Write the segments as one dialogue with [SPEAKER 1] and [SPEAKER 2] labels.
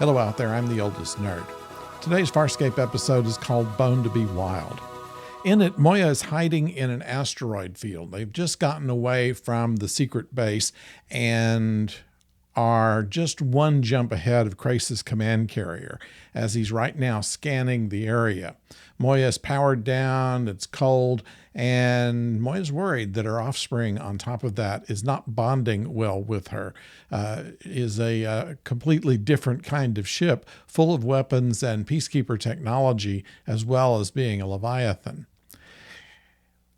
[SPEAKER 1] Hello out there, I'm the oldest nerd. Today's Farscape episode is called Bone to be Wild. In it, Moya is hiding in an asteroid field. They've just gotten away from the secret base and are just one jump ahead of Krace's command carrier as he's right now scanning the area. Moya is powered down, it's cold, and Moya's worried that her offspring on top of that is not bonding well with her. Is a completely different kind of ship full of weapons and peacekeeper technology, as well as being a Leviathan.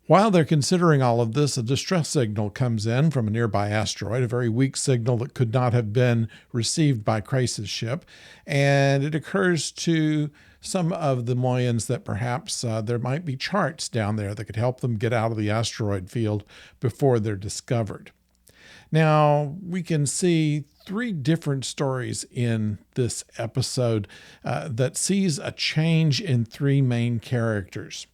[SPEAKER 1] While they're considering all of this, a distress signal comes in from a nearby asteroid, a very weak signal that could not have been received by Krace's ship, and it occurs to some of the Moyans that perhaps there might be charts down there that could help them get out of the asteroid field before they're discovered. Now, we can see three different stories in this episode that sees a change in three main characters.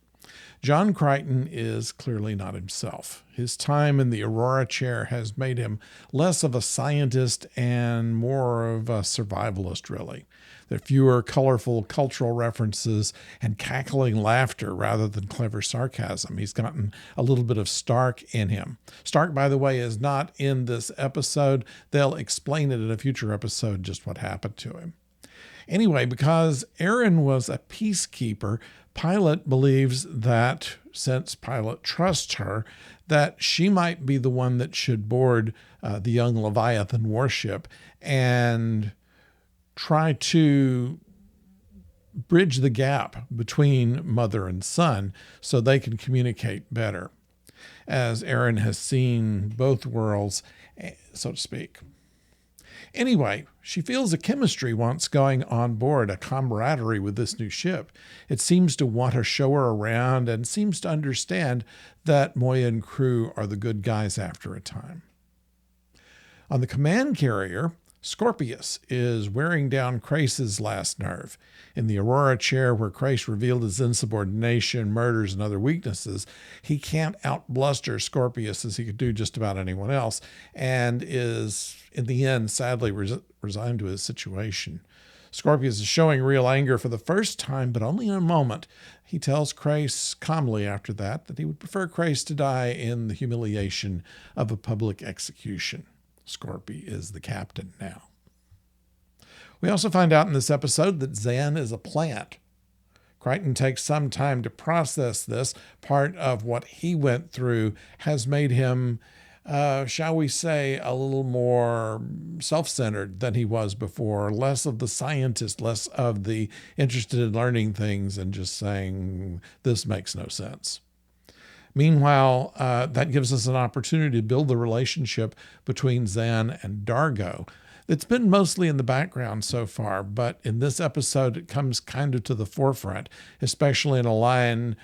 [SPEAKER 1] John Crichton is clearly not himself. His time in the Aurora chair has made him less of a scientist and more of a survivalist, really. There are fewer colorful cultural references and cackling laughter rather than clever sarcasm. He's gotten a little bit of Stark in him. Stark, by the way, is not in this episode. They'll explain it in a future episode just what happened to him. Anyway, because Erin was a peacekeeper, Pilot believes that, since Pilot trusts her, that she might be the one that should board the young Leviathan warship and try to bridge the gap between mother and son so they can communicate better, as Erin has seen both worlds, so to speak. Anyway, she feels a chemistry once going on board, a camaraderie with this new ship. It seems to want to show her around and seems to understand that Moya and crew are the good guys after a time. On the command carrier, Scorpius is wearing down Krace's last nerve. In the Aurora chair, where Krace revealed his insubordination, murders, and other weaknesses, he can't outbluster Scorpius as he could do just about anyone else, and is, in the end, sadly resigned to his situation. Scorpius is showing real anger for the first time, but only in a moment. He tells Krace calmly after that he would prefer Krace to die in the humiliation of a public execution. Scorpy is the captain now. We also find out in this episode that Zan is a plant. Crichton takes some time to process this. Part of what he went through has made him, shall we say, a little more self-centered than he was before. Less of the scientist, less of the interested in learning things and just saying, this makes no sense. Meanwhile, that gives us an opportunity to build the relationship between Zan and Dargo. It's been mostly in the background so far, but in this episode, it comes kind of to the forefront, especially in a line,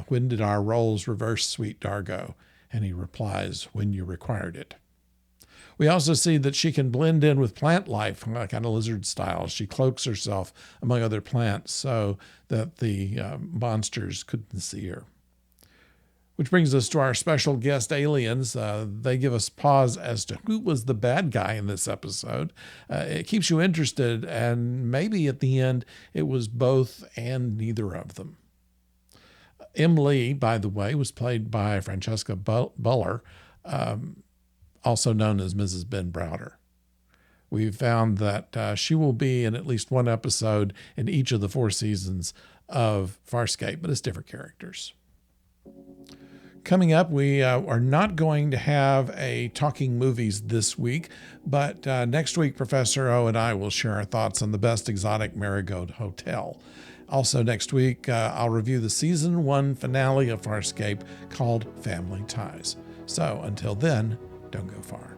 [SPEAKER 1] when did our roles reverse, sweet Dargo? And he replies, when you required it. We also see that she can blend in with plant life, kind of lizard style. She cloaks herself among other plants so that the monsters couldn't see her. Which brings us to our special guest aliens. They give us pause as to who was the bad guy in this episode. It keeps you interested, and maybe at the end it was both and neither of them. Lee, by the way, was played by Francesca Buller, also known as Mrs. Ben Browder. We've found that she will be in at least one episode in each of the 4 seasons of Farscape, but as different characters. Coming up, we are not going to have a Talking Movies this week, but next week, Professor O and I will share our thoughts on the best exotic marigold hotel. Also next week, I'll review the Season 1 finale of Farscape called Family Ties. So until then, don't go far.